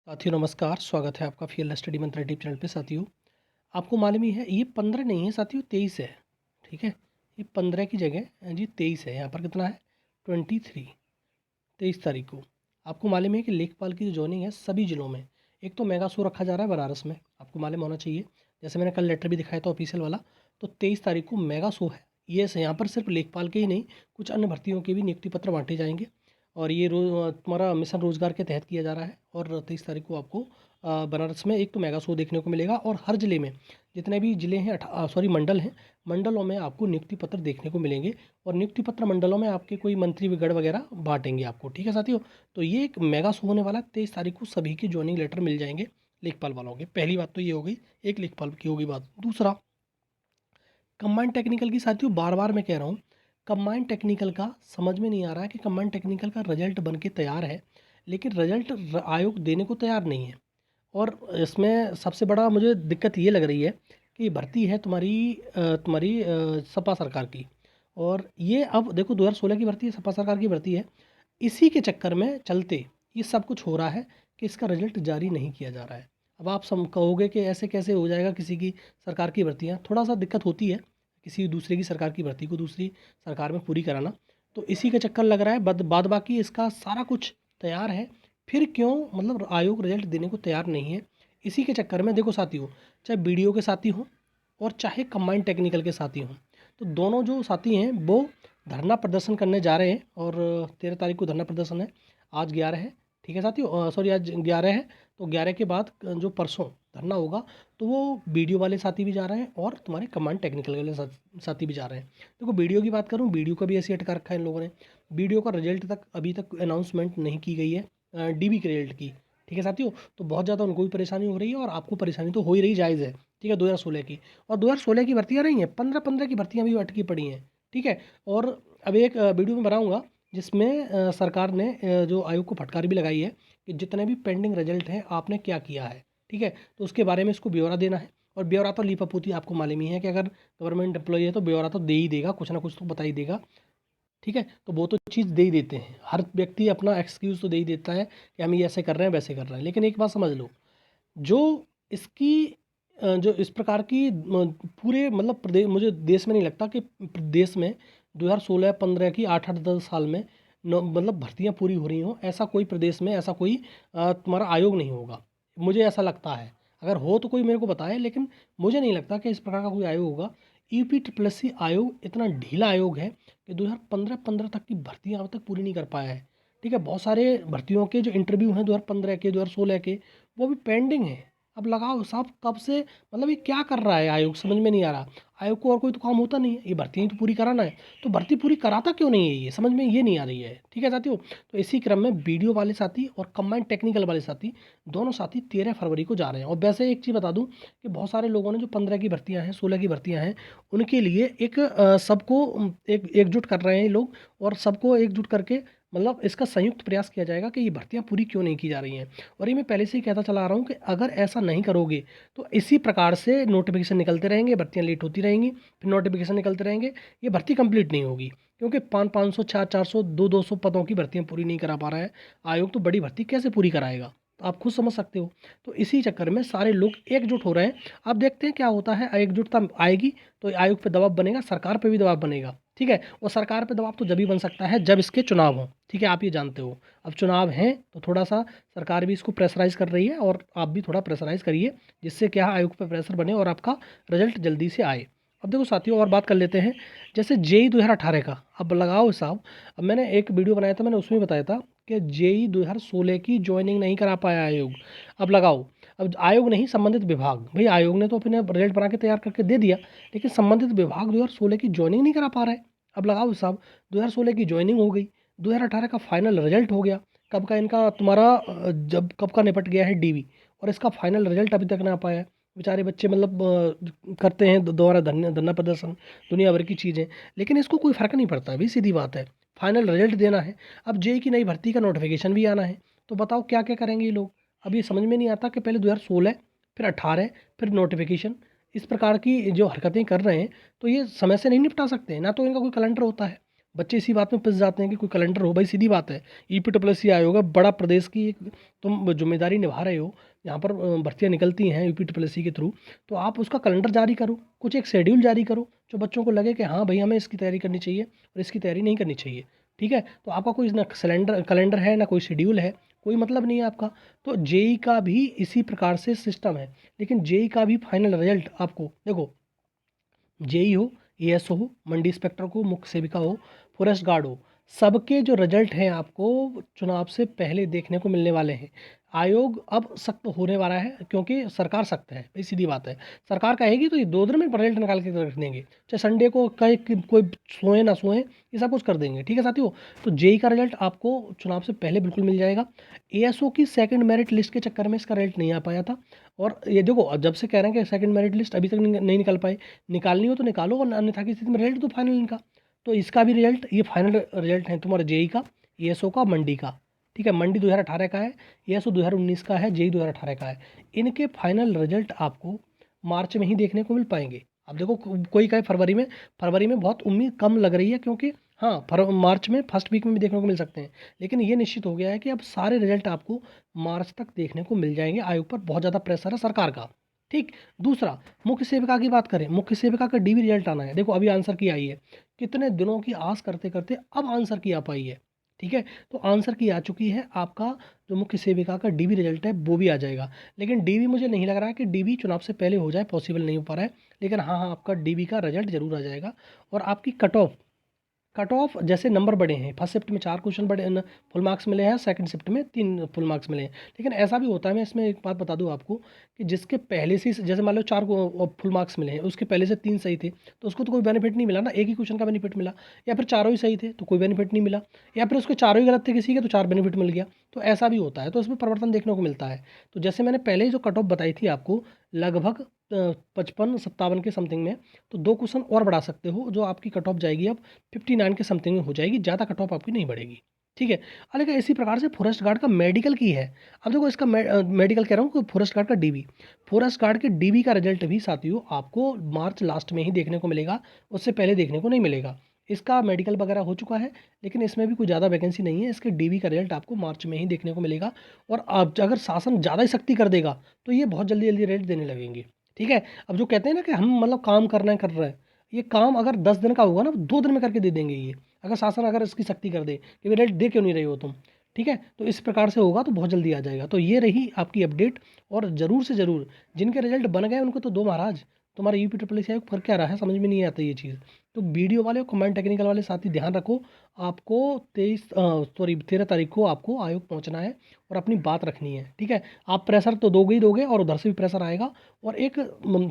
साथियों नमस्कार, स्वागत है आपका फील्ड स्टडी मंत्र यूट्यूब चैनल पे। साथियों आपको मालूम ही है ये 15 नहीं है साथियों, 23 है। ठीक है, ये 15 की जगह जी 23 है। यहाँ पर कितना है 23, 23 तारीख को। आपको मालूम है कि लेखपाल की जो जॉइनिंग है सभी जिलों में, एक तो मेगा शो रखा जा रहा है बनारस में, आपको मालूम होना चाहिए। जैसे मैंने कल लेटर भी दिखाया था ऑफिशियल वाला, तो 23 तारीख को मेगा शो है। ये यहाँ पर सिर्फ लेखपाल के ही नहीं, कुछ अन्य भर्तियों के भी नियुक्ति पत्र बांटे जाएंगे। और ये तुम्हारा मिशन रोजगार के तहत किया जा रहा है। और 23 तारीख को आपको बनारस में एक तो मेगा शो देखने को मिलेगा, और हर जिले में जितने भी जिले हैं मंडल हैं, मंडलों में आपको नियुक्ति पत्र देखने को मिलेंगे। और नियुक्ति पत्र मंडलों में आपके कोई मंत्री गढ़ वगैरह बांटेंगे आपको। ठीक है साथियों, तो ये एक मेगा शो होने वाला है। 23 तारीख को सभी के ज्वाइनिंग लेटर मिल जाएंगे लेखपाल वालों के। पहली बात तो ये हो गई, एक लेखपाल की होगी बात। दूसरा, कंबाइंड टेक्निकल की साथियों बार बार मैं कह रहा हूँ, कंबाइंड टेक्निकल का समझ में नहीं आ रहा है कि कंबाइंड टेक्निकल का रिजल्ट बन के तैयार है, लेकिन रिजल्ट आयोग देने को तैयार नहीं है। और इसमें सबसे बड़ा मुझे दिक्कत ये लग रही है कि भर्ती है तुम्हारी सपा सरकार की। और ये अब देखो 2016 की भर्ती है, सपा सरकार की भर्ती है। इसी के चक्कर में चलते ये सब कुछ हो रहा है कि इसका रिजल्ट जारी नहीं किया जा रहा है। अब आप सब कहोगे कि ऐसे कैसे हो जाएगा किसी की सरकार की भर्तियाँ, थोड़ा सा दिक्कत होती है किसी दूसरे की सरकार की भर्ती को दूसरी सरकार में पूरी कराना। तो इसी का चक्कर लग रहा है। बाद बाकी इसका सारा कुछ तैयार है, फिर क्यों मतलब आयोग रिजल्ट देने को तैयार नहीं है। इसी के चक्कर में देखो साथी हो, चाहे बीडीओ के साथी हों और चाहे कंबाइंड टेक्निकल के साथी हों, तो दोनों जो साथी हैं वो धरना प्रदर्शन करने जा रहे हैं। और 13 तारीख को धरना प्रदर्शन है, आज 11 है। ठीक है साथियों, सॉरी आज 11 है। तो 11 के बाद जो परसों धरना होगा, तो वो बीडीओ वाले साथी भी जा रहे हैं और तुम्हारे कमांड टेक्निकल वाले साथी भी जा रहे हैं। देखो बीडीओ की बात करूँ, बीडीओ का भी ऐसे अटका रखा है इन लोगों ने। बीडीओ का रिजल्ट तक अभी तक अनाउंसमेंट नहीं की गई है डीबी के रिजल्ट की। ठीक है साथियों, तो बहुत ज़्यादा उनको भी परेशानी हो रही है और आपको परेशानी तो हो ही रही, जायज़ है। ठीक है, 2016 की और 2016 की भर्तियाँ रही हैं, 15 की भर्तियाँ भी अटकी पड़ी हैं। ठीक है, और अब एक वीडियो में बनाऊँगा जिसमें सरकार ने जो आयोग को फटकार भी लगाई है कि जितने भी पेंडिंग रिजल्ट हैं आपने क्या किया है। ठीक है, तो उसके बारे में इसको ब्यौरा देना है। और ब्यौरा तो लीपापोती आपको मालूम ही है कि अगर गवर्नमेंट एम्प्लॉई है तो ब्यौरा तो दे ही देगा, कुछ ना कुछ तो बता ही देगा। ठीक है, तो वो तो चीज़ दे ही देते हैं, हर व्यक्ति अपना एक्सक्यूज़ तो दे ही देता है कि हम ये ऐसे कर रहे हैं वैसे कर रहे हैं। लेकिन एक बात समझ लो, जो इसकी जो इस प्रकार की पूरे मतलब प्रदेश, मुझे देश में नहीं लगता कि देश में 2016-15 की 8-8 10 साल में मतलब भर्तियां पूरी हो रही हों। ऐसा कोई प्रदेश में ऐसा कोई तुम्हारा आयोग नहीं होगा, मुझे ऐसा लगता है। अगर हो तो कोई मेरे को बताए, लेकिन मुझे नहीं लगता कि इस प्रकार का कोई आयोग होगा। यूपी आयोग इतना ढीला आयोग है कि 2015 तक की भर्तियां अब तक पूरी नहीं कर पाया है। ठीक है, बहुत सारे भर्तियों के जो इंटरव्यू हैं 2015 के 2016 के, वो भी पेंडिंग है। अब लगाओ साहब कब से, मतलब ये क्या कर रहा है आयोग, समझ में नहीं आ रहा। आयोग को और कोई तो काम होता नहीं है, ये भर्तियाँ ही तो पूरी कराना है, तो भर्ती पूरी कराता क्यों नहीं है, ये समझ में ये नहीं आ रही है। ठीक है साथियों, तो इसी क्रम में बीडीओ वाले साथी और कंबाइंड टेक्निकल वाले साथी, दोनों साथी 13 फरवरी को जा रहे हैं। और वैसे एक चीज़ बता दूं कि बहुत सारे लोगों ने जो 15 की भर्तियाँ हैं, 16 की भर्तियाँ हैं, उनके लिए एक सबको एक एकजुट कर रहे हैं ये लोग। और सबको एकजुट करके मतलब इसका संयुक्त प्रयास किया जाएगा कि ये भर्तियां पूरी क्यों नहीं की जा रही हैं। और ये मैं पहले से ही कहता चला आ रहा हूँ कि अगर ऐसा नहीं करोगे तो इसी प्रकार से नोटिफिकेशन निकलते रहेंगे, भर्तियां लेट होती रहेंगी, फिर नोटिफिकेशन निकलते रहेंगे, ये भर्ती कंप्लीट नहीं होगी। क्योंकि 500 400 200 पदों की भर्तियां पूरी नहीं करा पा रहा है आयोग, तो बड़ी भर्ती कैसे पूरी कराएगा, तो आप खुद समझ सकते हो। तो इसी चक्कर में सारे लोग एकजुट हो रहे हैं। अब देखते हैं क्या होता है, एकजुटता आएगी तो आयोग पे दबाव बनेगा, सरकार पे भी दबाव बनेगा। ठीक है, और सरकार पे दबाव तो जब ही बन सकता है जब इसके चुनाव हों। ठीक है, आप ये जानते हो, अब चुनाव हैं तो थोड़ा सा सरकार भी इसको प्रेशराइज कर रही है, और आप भी थोड़ा प्रेशराइज करिए, जिससे क्या आयोग पे प्रेशर बने और आपका रिजल्ट जल्दी से आए। अब देखो साथियों और बात कर लेते हैं, जैसे जेई 2018 का अब लगाओ हिसाब। अब मैंने एक वीडियो बनाया था, मैंने उसमें बताया था कि जेई 2016 की ज्वाइनिंग नहीं करा पाया आयोग। अब लगाओ, अब आयोग नहीं, संबंधित विभाग, भाई आयोग ने तो अपने रिजल्ट बना के तैयार करके दे दिया, लेकिन संबंधित विभाग 2016 की ज्वाइनिंग नहीं करा पा रहा है। अब लगाओ साहब, 2016 की ज्वाइनिंग हो गई, 2018 का फाइनल रिजल्ट हो गया, कब का इनका तुम्हारा जब कब का निपट गया है डीवी, और इसका फाइनल रिजल्ट अभी तक ना पाया है। बेचारे बच्चे मतलब करते हैं दोबारा धरना धरना प्रदर्शन, दुनिया भर की चीज़ें, लेकिन इसको कोई फ़र्क नहीं पड़ता। अभी सीधी बात है, फाइनल रिजल्ट देना है, अब जेई की नई भर्ती का नोटिफिकेशन भी आना है, तो बताओ क्या क्या करेंगे ये लोग। अब ये समझ में नहीं आता कि पहले 2016 फिर 18 फिर नोटिफिकेशन, इस प्रकार की जो हरकतें कर रहे हैं, तो ये समय से नहीं निपटा सकते, ना तो इनका कोई कैलेंडर होता है। बच्चे इसी बात में फंस जाते हैं कि कोई कैलेंडर हो। भाई सीधी बात है, ईपीडब्ल्यूएससी आयोग है, बड़ा प्रदेश की एक तुम जिम्मेदारी निभा रहे हो, यहाँ पर भर्तियाँ निकलती हैं ईपीडब्ल्यूएससी के थ्रू, तो आप उसका कैलेंडर जारी करो, कुछ एक शेड्यूल जारी करो जो बच्चों को लगे कि हाँ भाई हमें इसकी तैयारी करनी चाहिए और इसकी तैयारी नहीं करनी चाहिए। ठीक है, तो आपका कोई ना कैलेंडर है ना कोई शेड्यूल है, कोई मतलब नहीं है आपका। तो जेई का भी इसी प्रकार से सिस्टम है, लेकिन जेई का भी फाइनल रिजल्ट आपको देखो, जेई हो, एएसओ हो, मंडी इंस्पेक्टर हो, मुख्य सेविका हो, फॉरेस्ट गार्ड हो, सबके जो रिजल्ट हैं आपको चुनाव से पहले देखने को मिलने वाले हैं। आयोग अब सख्त होने वाला है क्योंकि सरकार सख्त है, भाई सीधी बात है। सरकार कहेगी तो ये 2 दिन में रिजल्ट निकाल के रख देंगे, चाहे संडे को कहे कि कोई सोए ना सोए, ये सब कुछ कर देंगे। ठीक है साथियों, तो जेई का रिजल्ट आपको चुनाव से पहले बिल्कुल मिल जाएगा। एएसओ की सेकंड मेरिट लिस्ट के चक्कर में इसका रिजल्ट नहीं आ पाया था, और ये देखो अब जब से कह रहे हैं कि सेकंड मेरिट लिस्ट अभी तक नहीं निकल पाई, निकालनी हो तो निकालो, और अन्यथा की स्थिति में रिजल्ट तो फाइनल इनका। तो इसका भी रिजल्ट, ये फाइनल रिजल्ट है तुम्हारा जेई का, एएसओ का, मंडी का। ठीक है, मंडी 2018 का है, एएसओ 2019 का है, जेई 2018 का है। इनके फाइनल रिजल्ट आपको मार्च में ही देखने को मिल पाएंगे। अब देखो कोई कहे फरवरी में बहुत उम्मीद कम लग रही है, क्योंकि हाँ मार्च में फर्स्ट वीक में भी देखने को मिल सकते हैं, लेकिन ये निश्चित हो गया है कि अब सारे रिजल्ट आपको मार्च तक देखने को मिल जाएंगे। आयोग पर बहुत ज़्यादा प्रेशर है सरकार का। ठीक, दूसरा मुख्य सेविका की बात करें, मुख्य सेविका का डीवी रिजल्ट आना है। देखो अभी आंसर की आई है, कितने दिनों की आस करते करते अब आंसर की आ पाई है। ठीक है, तो आंसर की आ चुकी है, आपका जो मुख्य सेविका का डीवी रिजल्ट है वो भी आ जाएगा। लेकिन डीवी मुझे नहीं लग रहा है कि डीवी चुनाव से पहले हो जाए, पॉसिबल नहीं हो पा रहा है। लेकिन हाँ हाँ, आपका डीवी का रिजल्ट जरूर आ जाएगा। और आपकी कट ऑफ जैसे नंबर बढ़े हैं, फर्स्ट शिफ्ट में 4 क्वेश्चन बढ़े फुल मार्क्स मिले हैं, सेकंड शिफ्ट में 3 फुल मार्क्स मिले हैं। लेकिन ऐसा भी होता है, मैं इसमें एक बात बता दूं आपको, कि जिसके पहले से जैसे मान लो 4 को फुल मार्क्स मिले हैं, उसके पहले से 3 सही थे, तो उसको तो कोई बेनिफिट नहीं मिला ना, एक ही क्वेश्चन का बेनिफिट मिला। या फिर चारों ही सही थे तो कोई बेनिफिट नहीं मिला, या फिर उसके चारों ही गलत थे किसी के तो 4 बेनिफिट मिल गया। तो ऐसा भी होता है, तो इसमें परिवर्तन देखने को मिलता है। तो जैसे मैंने पहले ही जो कट ऑफ बताई थी आपको, लगभग 55-57 के समथिंग में, तो 2 क्वेश्चन और बढ़ा सकते हो, जो आपकी कट ऑफ जाएगी अब 59 के समथिंग में हो जाएगी, ज़्यादा कट ऑफ आपकी नहीं बढ़ेगी। ठीक है, लेकिन इसी प्रकार से फॉरेस्ट गार्ड का मेडिकल की है। अब देखो इसका मेडिकल कह रहा हूँ, फॉरेस्ट गार्ड का डीवी, फॉरेस्ट गार्ड के डीवी का रिजल्ट भी साथियों आपको मार्च लास्ट में ही देखने को मिलेगा, उससे पहले देखने को नहीं मिलेगा। इसका मेडिकल वगैरह हो चुका है, लेकिन इसमें भी कोई ज़्यादा वैकेंसी नहीं है, इसके डीवी का रिजल्ट आपको मार्च में ही देखने को मिलेगा। और अब अगर शासन ज़्यादा ही सख्ती कर देगा तो ये बहुत जल्दी जल्दी रिजल्ट देने लगेंगे। ठीक है, अब जो कहते हैं ना कि हम मतलब काम करना है कर रहे हैं, ये काम अगर 10 दिन का होगा ना, 2 दिन में करके दे देंगे ये, अगर शासन अगर इसकी सख्ती कर दे कि रिजल्ट दे क्यों नहीं रहे हो तुम। ठीक है, तो इस प्रकार से होगा तो बहुत जल्दी आ जाएगा। तो ये रही आपकी अपडेट, और ज़रूर से ज़रूर जिनके रिजल्ट बन गए उनको तो दो महाराज, तुम्हारा यूपी ट्रिपल एस कर क्या रहा है समझ में नहीं आता ये चीज़। तो वीडियो वाले और कमेंट टेक्निकल वाले साथ ही ध्यान रखो, आपको 13 तारीख को आपको आयोग पहुंचना है और अपनी बात रखनी है। ठीक है, आप प्रेशर तो दोगे ही दोगे, और उधर से भी प्रेशर आएगा, और एक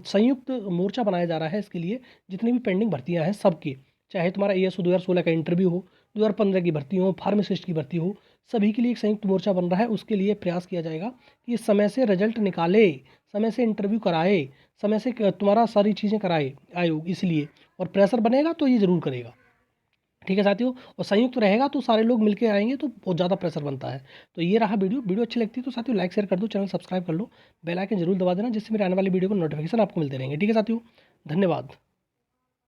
संयुक्त मोर्चा बनाया जा रहा है इसके लिए, जितनी भी पेंडिंग भर्तियां हैं सबकी, चाहे तुम्हारा एएसओ 2016 का इंटरव्यू हो, 2015 की भर्ती हो, फार्मासिस्ट की भर्ती हो, सभी के लिए एक संयुक्त मोर्चा बन रहा है। उसके लिए प्रयास किया जाएगा कि समय से रिजल्ट निकाले, समय से इंटरव्यू कराए, समय से तुम्हारा सारी चीज़ें कराए आयोग, इसलिए। और प्रेशर बनेगा तो ये ज़रूर करेगा। ठीक है साथियों, और संयुक्त रहेगा तो सारे लोग मिलकर आएंगे तो बहुत ज़्यादा प्रेशर बनता है। तो ये रहा वीडियो अच्छी लगती है तो साथियों लाइक शेयर कर दो, चैनल सब्सक्राइब कर लो, बेल आइकन जरूर दबा देना, जिससे मेरे आने वाली वीडियो को नोटिफिकेशन आपको मिलते रहेंगे। ठीक है साथियों, धन्यवाद।